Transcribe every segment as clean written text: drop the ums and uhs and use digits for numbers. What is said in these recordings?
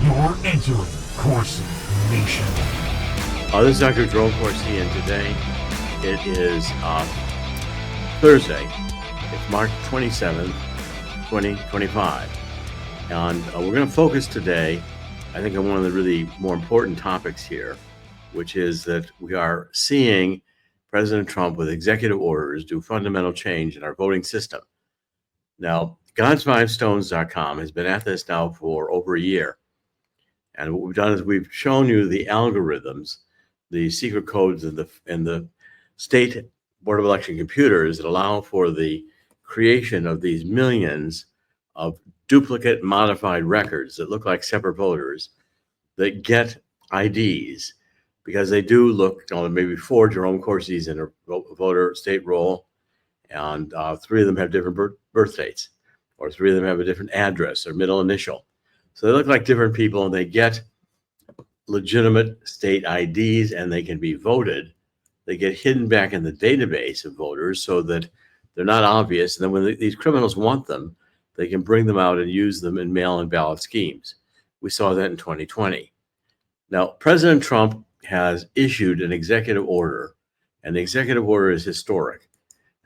You're entering Corsi Nation. This is Dr. Jerome Corsi, and today it is Thursday. It's March 27th, 2025. And we're going to focus today, I think, on one of the really more important topics here, which is that we are seeing President Trump with executive orders do fundamental change in our voting system. Now, GodsFiveStones.com has been at this now for over a year. And what we've done is we've shown you the algorithms, the secret codes in the state Board of Election computers that allow for the creation of these millions of duplicate modified records that look like separate voters that get IDs, because they do look, maybe 4 Jerome Corsis in a voter state roll, and 3 of them have different birth dates, or 3 of them have a different address or middle initial. So they look like different people, and they get legitimate state IDs, and they can be voted. They get hidden back in the database of voters so that they're not obvious. And then when these criminals want them, they can bring them out and use them in mail-in ballot schemes. We saw that in 2020. Now, President Trump has issued an executive order, and the executive order is historic.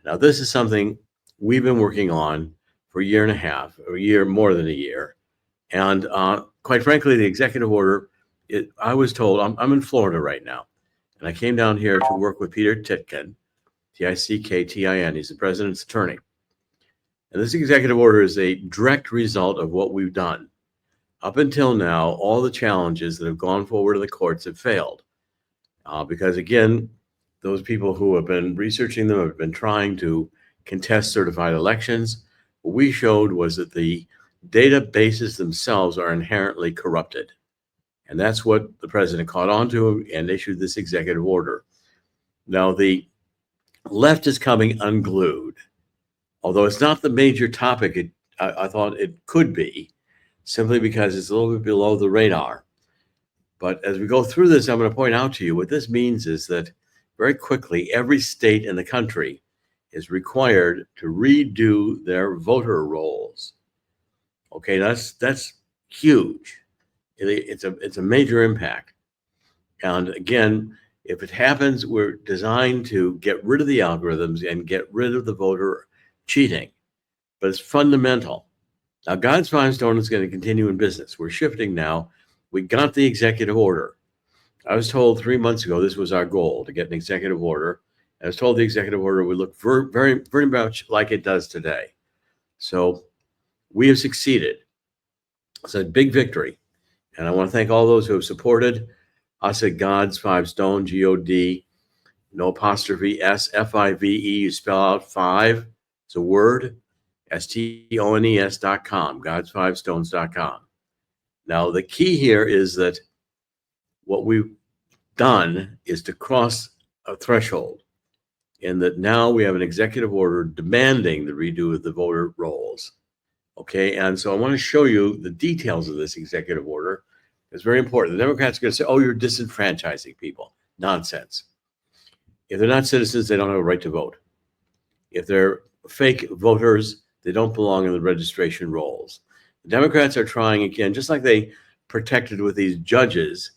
Now, this is something we've been working on for a year and a half, or a year, more than a year. And quite frankly, the executive order, I was told, I'm in Florida right now, and I came down here to work with Peter Titkin, T-I-C-K-T-I-N. He's the president's attorney. And this executive order is a direct result of what we've done. Up until now, all the challenges that have gone forward in the courts have failed. Because again, those people who have been researching them have been trying to contest certified elections. What we showed was that the databases themselves are inherently corrupted. And that's what the president caught on to and issued this executive order. Now, the left is coming unglued, although it's not the major topic I thought it could be, simply because it's a little bit below the radar. But as we go through this, I'm going to point out to you what this means is that very quickly, every state in the country is required to redo their voter rolls. Okay, that's huge. It's a major impact. And again, if it happens, we're designed to get rid of the algorithms and get rid of the voter cheating. But it's fundamental. Now, GodsFiveStones is going to continue in business. We're shifting now. We got the executive order. I was told 3 months ago this was our goal, to get an executive order. I was told the executive order would look very, very much like it does today. So we have succeeded. It's a big victory. And I want to thank all those who have supported us at GodsFiveStone, G-O-D, no apostrophe, S-F-I-V-E, you spell out 5, it's a word, STONES.com, GodsFiveStones.com. Now, the key here is that what we've done is to cross a threshold, in that now we have an executive order demanding the redo of the voter rolls. Okay, and so I want to show you the details of this executive order. It's very important. The Democrats are going to say, oh, you're disenfranchising people. Nonsense. If they're not citizens, they don't have a right to vote. If they're fake voters, they don't belong in the registration rolls. The Democrats are trying again, just like they protected with these judges,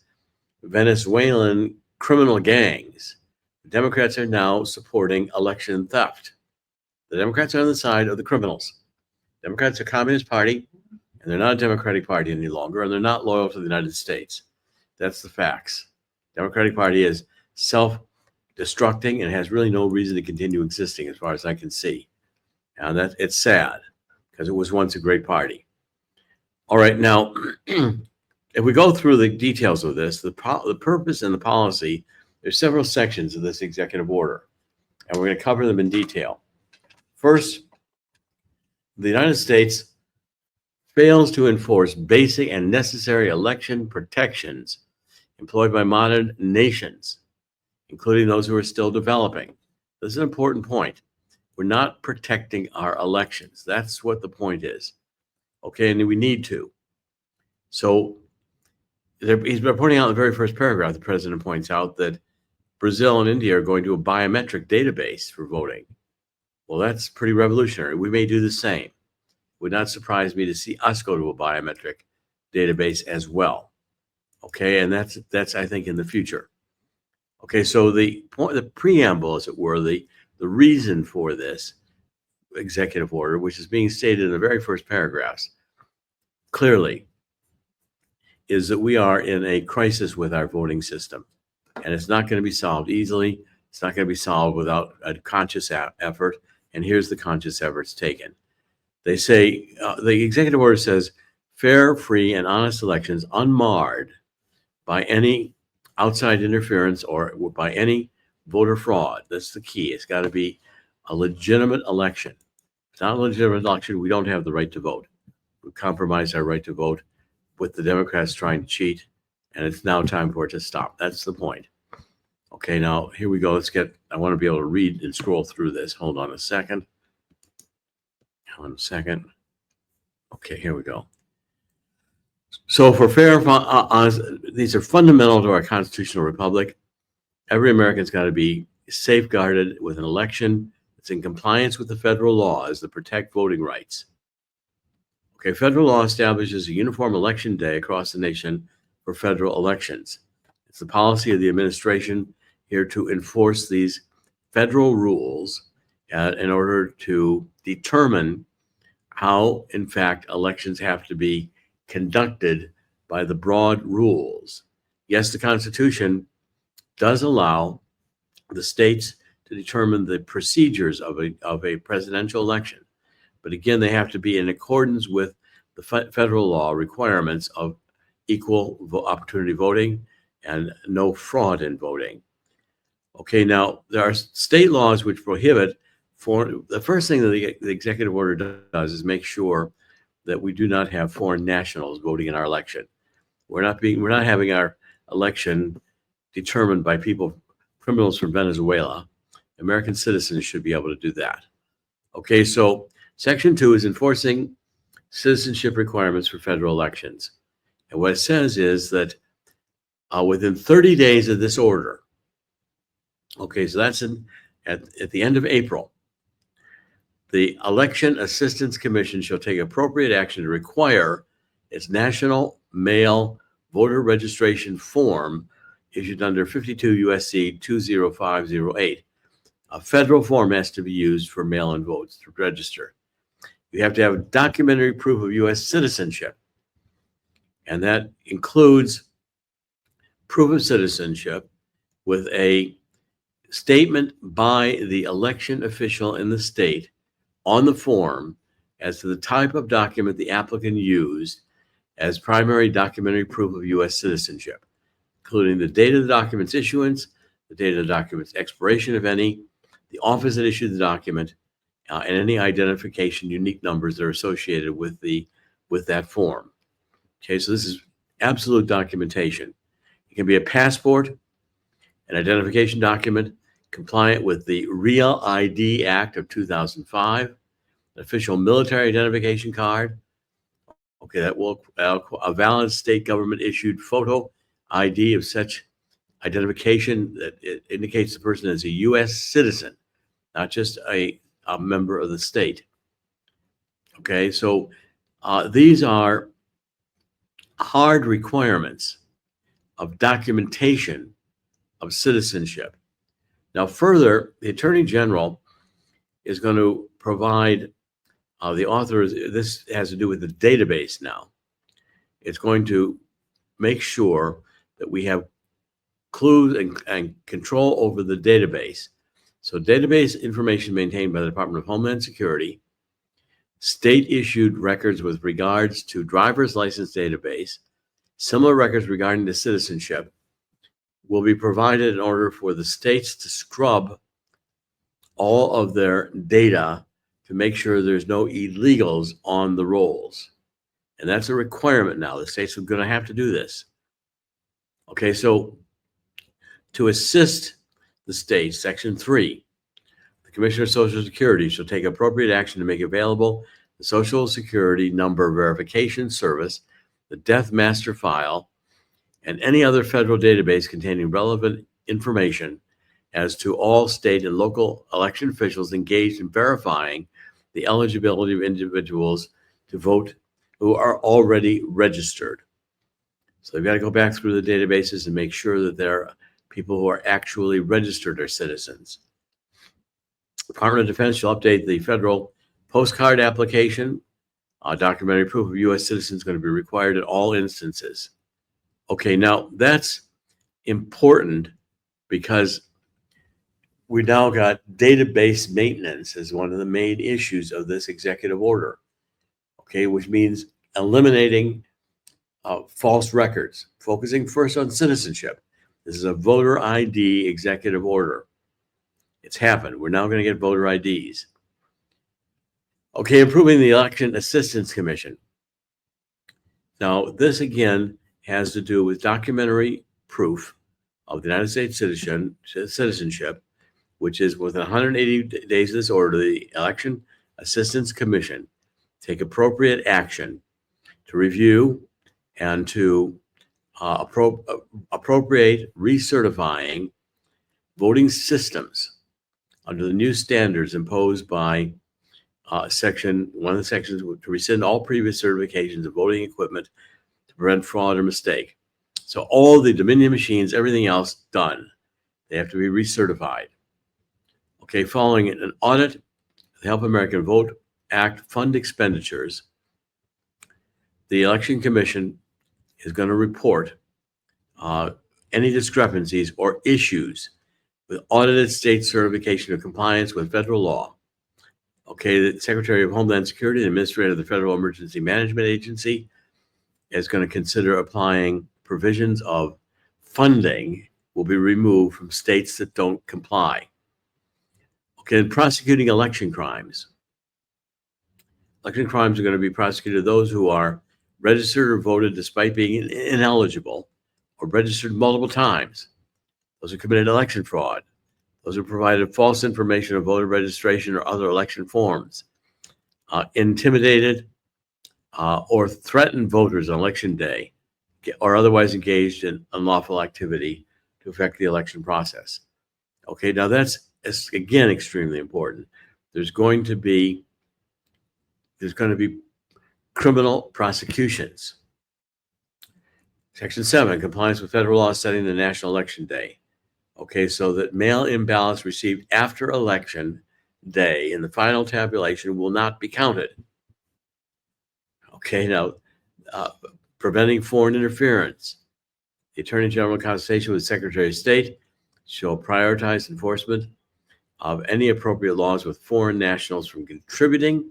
Venezuelan criminal gangs. The Democrats are now supporting election theft. The Democrats are on the side of the criminals. Democrats are a communist party, and they're not a Democratic Party any longer, and they're not loyal to the United States. That's the facts. Democratic Party is self-destructing and has really no reason to continue existing as far as I can see. And it's sad, because it was once a great party. All right, now, if we go through the details of this, the purpose and the policy, there's several sections of this executive order, and we're going to cover them in detail. First, the United States fails to enforce basic and necessary election protections employed by modern nations, including those who are still developing. This is an important point. We're not protecting our elections. That's what the point is. Okay, and we need to. So he's been pointing out in the very first paragraph, the president points out that Brazil and India are going to a biometric database for voting. Well, that's pretty revolutionary. We may do the same. Would not surprise me to see us go to a biometric database as well. Okay, and that's I think in the future. Okay, so the preamble, as it were, the reason for this executive order, which is being stated in the very first paragraphs, clearly, is that we are in a crisis with our voting system, and it's not going to be solved easily. It's not going to be solved without a conscious effort. And here's the conscious efforts taken. They say the executive order says fair, free, and honest elections unmarred by any outside interference or by any voter fraud. That's the key. It's got to be a legitimate election. If it's not a legitimate election, we don't have the right to vote. We compromise our right to vote with the Democrats trying to cheat, and it's now time for it to stop. That's the point. Okay, now here we go. I want to be able to read and scroll through this. Hold on a second. Okay, here we go. So for fair, honest, these are fundamental to our constitutional republic. Every American's got to be safeguarded with an election that's in compliance with the federal laws that protect voting rights. Okay, federal law establishes a uniform election day across the nation for federal elections. It's the policy of the administration here to enforce these federal rules in order to determine how, in fact, elections have to be conducted by the broad rules. Yes, the Constitution does allow the states to determine the procedures of a presidential election. But again, they have to be in accordance with the federal law requirements of equal opportunity voting and no fraud in voting. Okay, now there are state laws which prohibit the first thing that the executive order does is make sure that we do not have foreign nationals voting in our election. We're not having our election determined by criminals from Venezuela. American citizens should be able to do that. Okay, so Section 2 is enforcing citizenship requirements for federal elections. And what it says is that within 30 days of this order, okay, so that's at the end of April, the Election Assistance Commission shall take appropriate action to require its national mail voter registration form issued under 52 U.S.C. 20508. A federal form has to be used for mail-in votes to register. You have to have documentary proof of U.S. citizenship, and that includes proof of citizenship with a statement by the election official in the state on the form as to the type of document the applicant used as primary documentary proof of U.S. citizenship, including the date of the document's issuance, the date of the document's expiration, if any, the office that issued the document, and any identification unique numbers that are associated with that form. Okay, so this is absolute documentation. It can be a passport, an identification document compliant with the Real ID Act of 2005, an official military identification card. Okay, that will a valid state government issued photo ID of such identification that it indicates the person is a U.S. citizen, not just a member of the state. Okay, so these are hard requirements of documentation of citizenship. Now, further, the Attorney General is going to provide the authors. This has to do with the database now. It's going to make sure that we have clues and control over the database. So database information maintained by the Department of Homeland Security, state-issued records with regards to driver's license database, similar records regarding to citizenship, will be provided in order for the states to scrub all of their data to make sure there's no illegals on the rolls. And that's a requirement now. The states are going to have to do this. Okay, so to assist the states, Section 3, the Commissioner of Social Security shall take appropriate action to make available the Social Security number verification service, the death master file, and any other federal database containing relevant information as to all state and local election officials engaged in verifying the eligibility of individuals to vote who are already registered. So they've got to go back through the databases and make sure that there are people who are actually registered as citizens. Department of Defense shall update the federal postcard application. Documentary proof of U.S. citizens is going to be required in all instances. Okay, now that's important because we now got database maintenance as one of the main issues of this executive order. Okay, which means eliminating false records, focusing first on citizenship. This is a voter ID executive order. It's happened. We're now going to get voter IDs. Okay, improving the Election Assistance Commission. Now, this again has to do with documentary proof of the United States citizenship, which is within 180 days of this order, the Election Assistance Commission take appropriate action to review and to appropriate recertifying voting systems under the new standards imposed by one of the sections to rescind all previous certifications of voting equipment to prevent fraud or mistake. So all the Dominion machines, everything else done, they have to be recertified. Okay, following an audit of the Help American Vote Act fund expenditures, the Election Commission is going to report any discrepancies or issues with audited state certification of compliance with federal law. Okay, the Secretary of Homeland Security and Administrator of the Federal Emergency Management Agency is going to consider applying provisions of funding will be removed from states that don't comply. Okay, and prosecuting election crimes. Election crimes are going to be prosecuted those who are registered or voted despite being ineligible or registered multiple times. Those who committed election fraud. Those who provided false information of voter registration or other election forms. Intimidated or threatened voters on election day or otherwise engaged in unlawful activity to affect the election process. Okay, now that's again extremely important. There's going to be criminal prosecutions. Section 7, compliance with federal law setting the national election day. Okay, so that mail-in ballots received after election day in the final tabulation will not be counted. Okay, now preventing foreign interference. The Attorney General, in consultation with the Secretary of State, shall prioritize enforcement of any appropriate laws with foreign nationals from contributing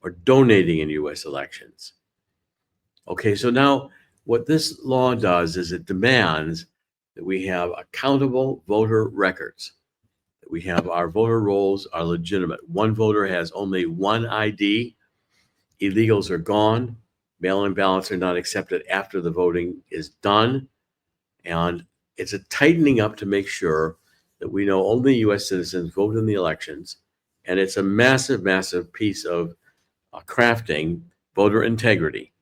or donating in U.S. elections. Okay, so now what this law does is it demands that we have accountable voter records, that we have our voter rolls are legitimate. One voter has only one ID. Illegals are gone. Mail-in ballots are not accepted after the voting is done. And it's a tightening up to make sure that we know only U.S. citizens vote in the elections. And it's a massive, massive piece of crafting voter integrity.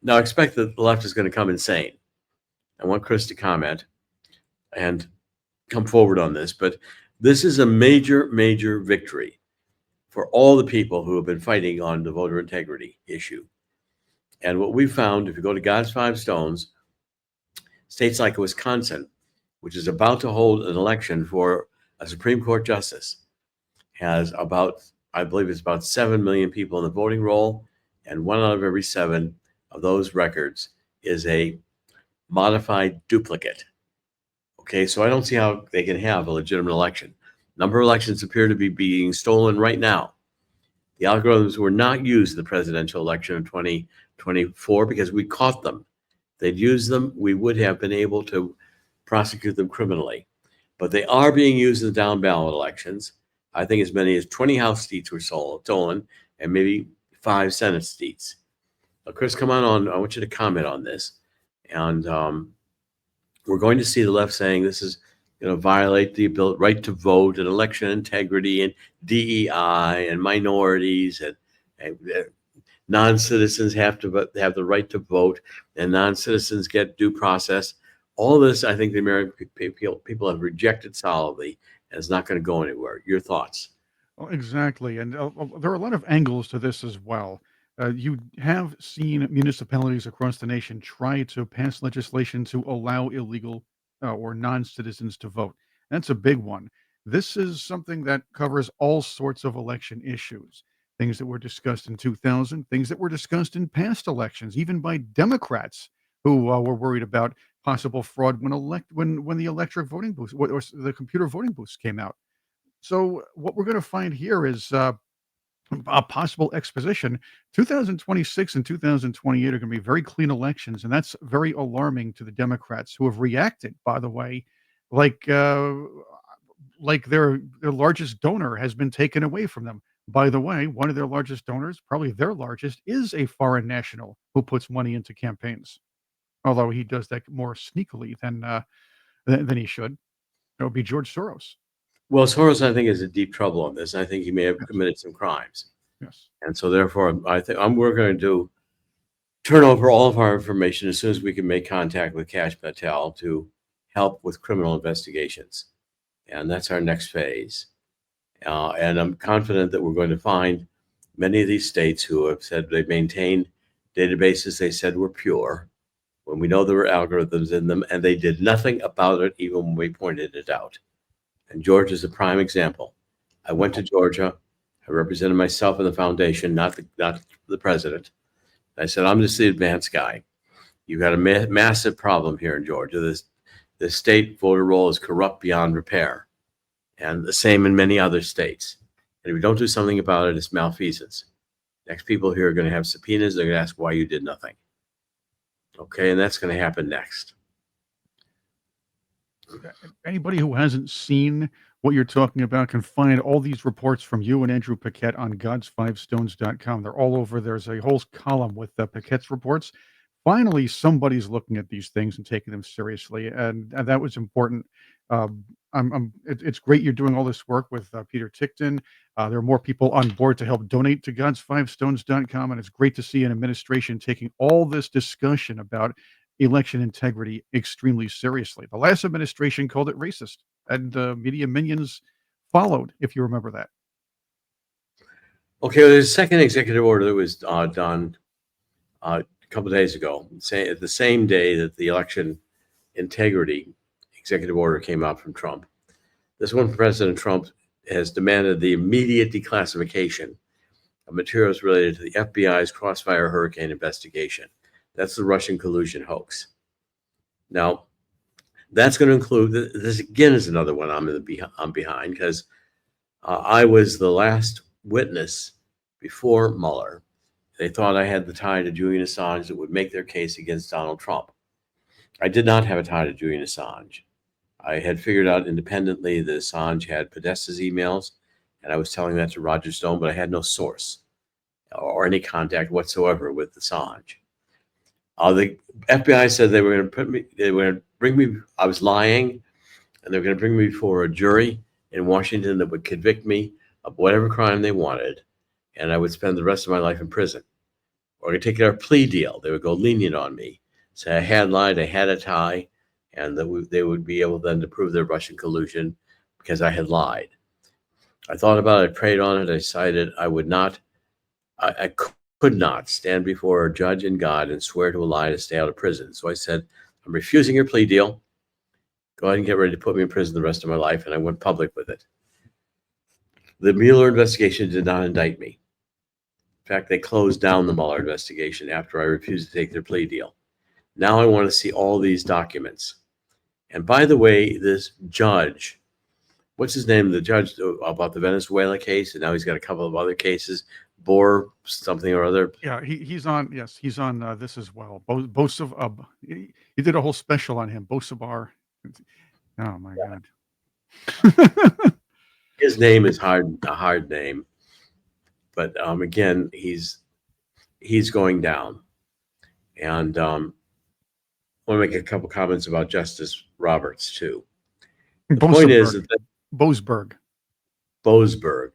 Now, I expect that the left is going to come insane. I want Chris to comment and come forward on this, but this is a major, major victory for all the people who have been fighting on the voter integrity issue. And what we found, if you go to GodsFiveStones, states like Wisconsin, which is about to hold an election for a Supreme Court justice, has about, I believe it's about 7 million people in the voting roll, and 1 out of every 7 of those records is a modified duplicate. Okay, so I don't see how they can have a legitimate election. Number of elections appear to be being stolen right now. The algorithms were not used in the presidential election in 2024 because we caught them. If they'd used them, we would have been able to prosecute them criminally. But they are being used in the down ballot elections. I think as many as 20 House seats were stolen and maybe 5 Senate seats. Now, Chris, come on. I want you to comment on this. And we're going to see the left saying this is going to violate the right to vote and election integrity and DEI and minorities and non-citizens have the right to vote and non-citizens get due process. All this, I think the American people have rejected solidly and it's not going to go anywhere. Your thoughts? Well, exactly. And there are a lot of angles to this as well. You have seen municipalities across the nation try to pass legislation to allow illegal or non-citizens to vote. That's a big one. This is something that covers all sorts of election issues. Things that were discussed in 2000, things that were discussed in past elections, even by Democrats who were worried about possible fraud when the electric voting booths or the computer voting booths came out. So what we're going to find here is a possible exposition. 2026 and 2028 are going to be very clean elections, and that's very alarming to the Democrats, who have reacted, by the way, like uh, like their largest donor has been taken away from them. By the way, one of their largest donors, probably their largest, is a foreign national who puts money into campaigns. Although he does that more sneakily than he should. That would be George Soros. Well, Soros, I think, is in deep trouble on this. I think he may have Yes. committed some crimes. Yes. And so therefore, I think we're going to turn over all of our information as soon as we can make contact with Kash Patel to help with criminal investigations. And that's our next phase. And I'm confident that we're going to find many of these states who have said they maintained databases they said were pure when we know there were algorithms in them, and they did nothing about it even when we pointed it out. And Georgia is a prime example. I went to Georgia. I represented myself in the foundation, not the president. I said, I'm just the advanced guy. You've got a massive problem here in Georgia. This state voter roll is corrupt beyond repair, and the same in many other states. And if we don't do something about it, it's malfeasance. Next people here are going to have subpoenas. They're going to ask why you did nothing. Okay, and that's going to happen next. Anybody who hasn't seen what you're talking about can find all these reports from you and Andrew Paquette on GodsFiveStones.com. They're all over. There's a whole column with Paquette's reports. Finally, somebody's looking at these things and taking them seriously, and that was important. It's great you're doing all this work with Peter Tickton. There are more people on board to help donate to GodsFiveStones.com, and it's great to see an administration taking all this discussion about election integrity extremely seriously. The last administration called it racist, and media minions followed, if you remember that. Okay, well, there's a second executive order that was done a couple of days ago, the same day that the election integrity executive order came out from Trump. This one from President Trump has demanded the immediate declassification of materials related to the FBI's Crossfire Hurricane investigation. That's the Russian Collusion Hoax. Now, that's going to include, this again is another one I'm behind, because I was the last witness before Mueller. They thought I had the tie to Julian Assange that would make their case against Donald Trump. I did not have a tie to Julian Assange. I had figured out independently that Assange had Podesta's emails, and I was telling that to Roger Stone, but I had no source or any contact whatsoever with Assange. The FBI said they were going to bring me, I was lying, and they were going to bring me before a jury in Washington that would convict me of whatever crime they wanted, and I would spend the rest of my life in prison. Or I could take a plea deal. They would go lenient on me, say I had lied, I had a tie, and that they would be able then to prove their Russian collusion because I had lied. I thought about it, I prayed on it, I decided I would not, I could not stand before a judge and God and swear to a lie to stay out of prison. So I said, I'm refusing your plea deal. Go ahead and get ready to put me in prison the rest of my life. And I went public with it. The Mueller investigation did not indict me. In fact, they closed down the Mueller investigation after I refused to take their plea deal. Now I want to see all these documents. And by the way, this judge, what's his name? The judge about the Venezuela case, and now he's got a couple of other cases. Bor something or other. Yeah, he's on. Yes, he's on this as well. Bosav, he did a whole special on him. Bosabar. Oh my God. His name is a hard name, but again, he's going down. And I want to make a couple comments about Justice Roberts too. The point is that Boasberg,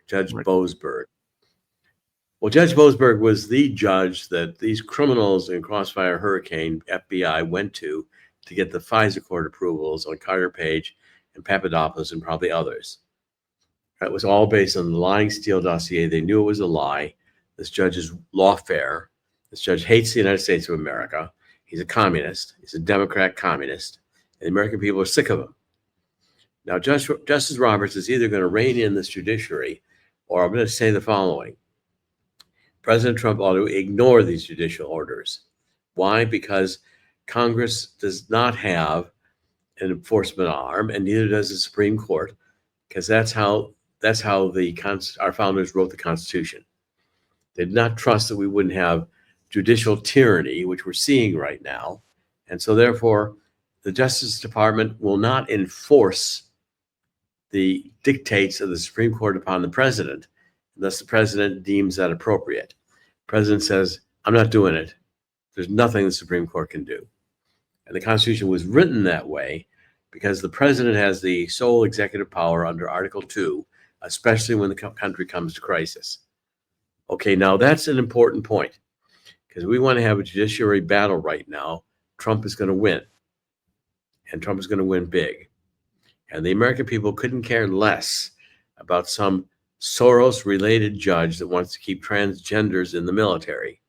Judge right. Boasberg. Well, Judge Boasberg was the judge that these criminals in Crossfire Hurricane FBI went to get the FISA court approvals on Carter Page and Papadopoulos and probably others. That was all based on the lying Steele dossier. They knew it was a lie. This judge is lawfare. This judge hates the United States of America. He's a communist. He's a Democrat communist. And the American people are sick of him. Now, Justice Roberts is either going to rein in this judiciary, or I'm going to say the following. President Trump ought to ignore these judicial orders. Why? Because Congress does not have an enforcement arm, and neither does the Supreme Court, because that's how our founders wrote the Constitution. They did not trust that we wouldn't have judicial tyranny, which we're seeing right now. And so therefore, the Justice Department will not enforce the dictates of the Supreme Court upon the president, unless the president deems that appropriate. The president says, I'm not doing it. There's nothing the Supreme Court can do. And the Constitution was written that way because the president has the sole executive power under Article 2, especially when the country comes to crisis. Okay, now that's an important point, because we want to have a judiciary battle right now. Trump is going to win, and Trump is going to win big. And the American people couldn't care less about some Soros-related judge that wants to keep transgenders in the military,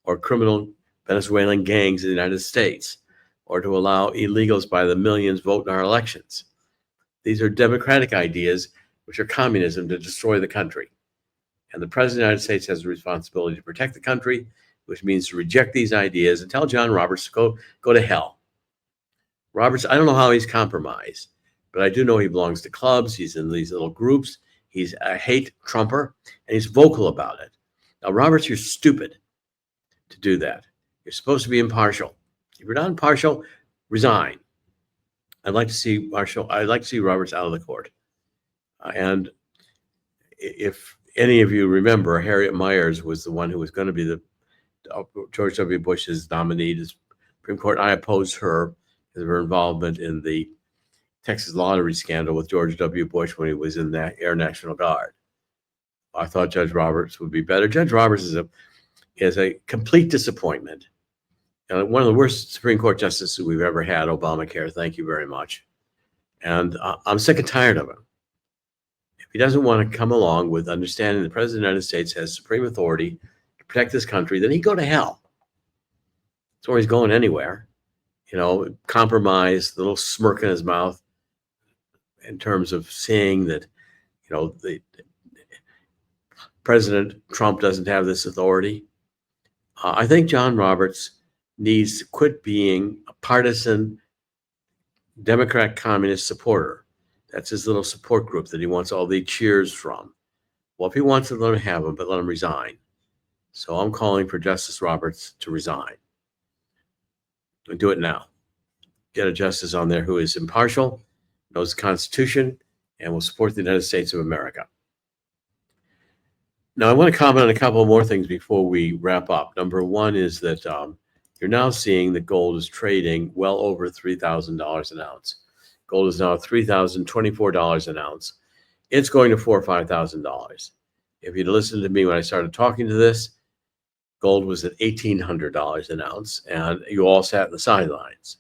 or criminal Venezuelan gangs in the United States, or to allow illegals by the millions vote in our elections. These are democratic ideas, which are communism, to destroy the country. And the President of the United States has a responsibility to protect the country, which means to reject these ideas and tell John Roberts to go to hell. Roberts, I don't know how he's compromised, but I do know he belongs to clubs. He's in these little groups. He's a hate Trumper, and he's vocal about it. Now, Roberts, you're stupid to do that. You're supposed to be impartial. If you're not impartial, resign. I'd like to see Roberts out of the court. And if any of you remember, Harriet Miers was the one who was going to be the George W. Bush's nominee to the Supreme Court. I opposed her because of her involvement in the Texas lottery scandal with George W. Bush when he was in the Air National Guard. I thought Judge Roberts would be better. Judge Roberts is a complete disappointment. One of the worst Supreme Court justices we've ever had, Obamacare. Thank you very much. And I'm sick and tired of him. If he doesn't want to come along with understanding the President of the United States has supreme authority to protect this country, then he'd go to hell. That's where he's going anywhere. Compromise, the little smirk in his mouth in terms of saying that, the President Trump doesn't have this authority. I think John Roberts needs to quit being a partisan Democrat communist supporter. That's his little support group that he wants all the cheers from. Well, if he wants to, let him have them, but let him resign. So I'm calling for Justice Roberts to resign. And do it now. Get a justice on there who is impartial, knows the Constitution, and will support the United States of America. Now, I want to comment on a couple more things before we wrap up. Number one is that you're now seeing that gold is trading well over $3,000 an ounce. Gold is now $3,024 an ounce. It's going to $4,000 or $5,000. If you'd listened to me when I started talking to this, gold was at $1,800 an ounce, and you all sat in the sidelines.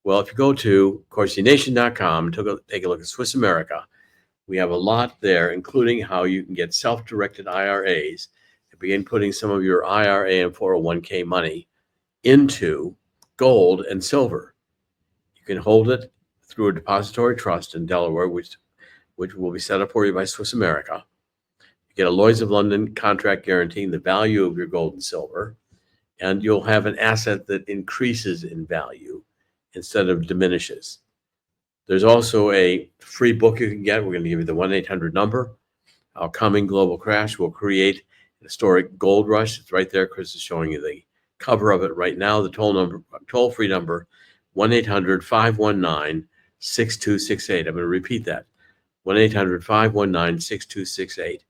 Well, if you go to CorsiNation.com and take a look at Swiss America, we have a lot there, including how you can get self-directed IRAs and begin putting some of your IRA and 401k money into gold and silver. You can hold it through a depository trust in Delaware, which will be set up for you by Swiss America. You get a Lloyd's of London contract guaranteeing the value of your gold and silver, and you'll have an asset that increases in value instead of diminishes. There's also a free book you can get. We're going to give you the 1-800 number. How Coming Global Crash will create an historic gold rush. It's right there. Chris is showing you the cover of it right now. The toll-free number, 1-800-519-6268. I'm going to repeat that. 1-800-519-6268.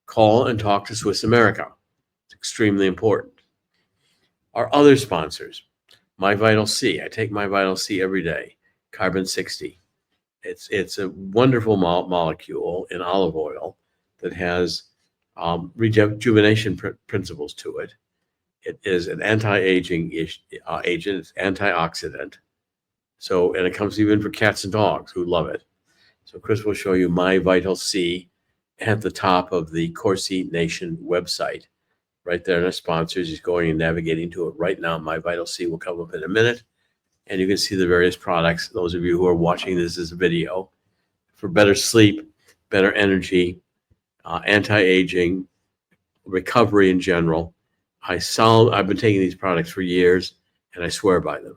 Call and talk to Swiss America. It's extremely important. Our other sponsors, My Vital C. I take My Vital C every day, carbon 60. It's a wonderful molecule in olive oil that has rejuvenation principles to it. It is an anti-aging agent. It's antioxidant. And it comes even for cats and dogs who love it. So Chris will show you My Vital C at the top of the Corsi Nation website. right there in our sponsors. He's going and navigating to it right now. My Vital C will come up in a minute, and you can see the various products. Those of you who are watching this as a video, for better sleep, better energy, anti-aging, recovery in general. I've been taking these products for years, and I swear by them.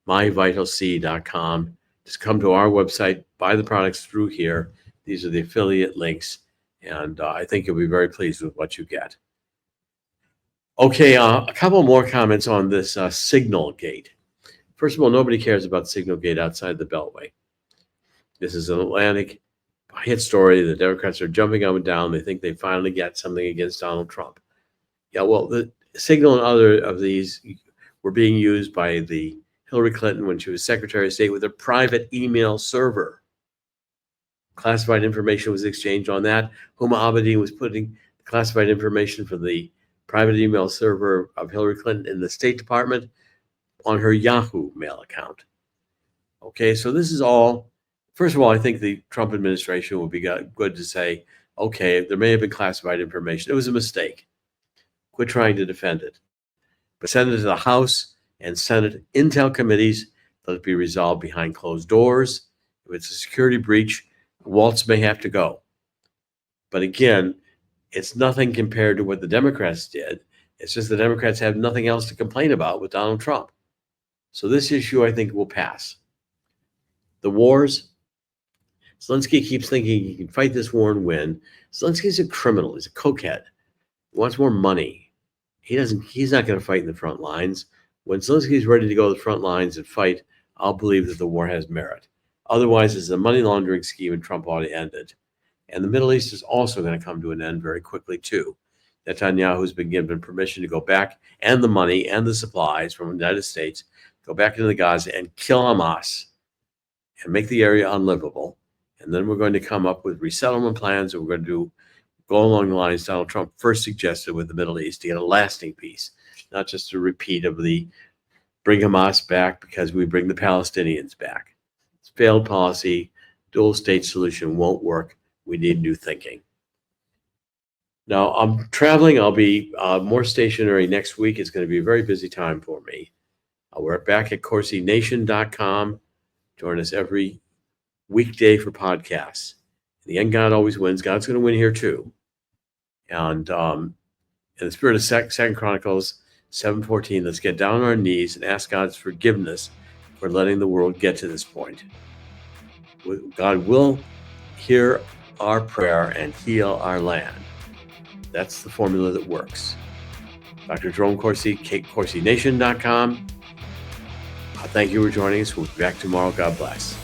myvitalc.com. Just come to our website, buy the products through here. These are the affiliate links, and I think you'll be very pleased with what you get. Okay, a couple more comments on this Signal Gate. First of all, nobody cares about Signal Gate outside the Beltway. This is an Atlantic hit story. The Democrats are jumping up and down. They think they finally got something against Donald Trump. Yeah, well, the Signal and other of these were being used by the Hillary Clinton when she was Secretary of State with a private email server. Classified information was exchanged on that. Huma Abedin was putting classified information from the private email server of Hillary Clinton in the State Department on her Yahoo mail account. Okay, so this is all, first of all, I think the Trump administration will be good to say, okay, there may have been classified information. It was a mistake. Quit trying to defend it. But send it to the House and Senate Intel committees. Let it be resolved behind closed doors. If it's a security breach, Waltz may have to go. But again, it's nothing compared to what the Democrats did. It's just the Democrats have nothing else to complain about with Donald Trump. So this issue, I think, will pass. The wars, Zelensky keeps thinking he can fight this war and win. Zelensky's a criminal. He's a cokehead. He wants more money. He's not going to fight in the front lines. When Zelensky's ready to go to the front lines and fight, I'll believe that the war has merit. Otherwise, it's a money laundering scheme, and Trump ought to end it. And the Middle East is also going to come to an end very quickly, too. Netanyahu's been given permission to go back, and the money and the supplies from the United States, go back into Gaza and kill Hamas and make the area unlivable. And then we're going to come up with resettlement plans, and we're going to go along the lines Donald Trump first suggested with the Middle East to get a lasting peace, not just a repeat of the bring Hamas back because we bring the Palestinians back. It's failed policy. Dual state solution won't work. We need new thinking. Now, I'm traveling. I'll be more stationary next week. It's going to be a very busy time for me. We're back at CorsiNation.com. Join us every weekday for podcasts. In the end, God always wins. God's going to win here too. And in the spirit of 2 Chronicles 7:14, let's get down on our knees and ask God's forgiveness for letting the world get to this point. God will hear our prayer and heal our land. That's the formula that works. Dr. Jerome Corsi, CorsiNation.com. Thank you for joining us. We'll be back tomorrow. God bless.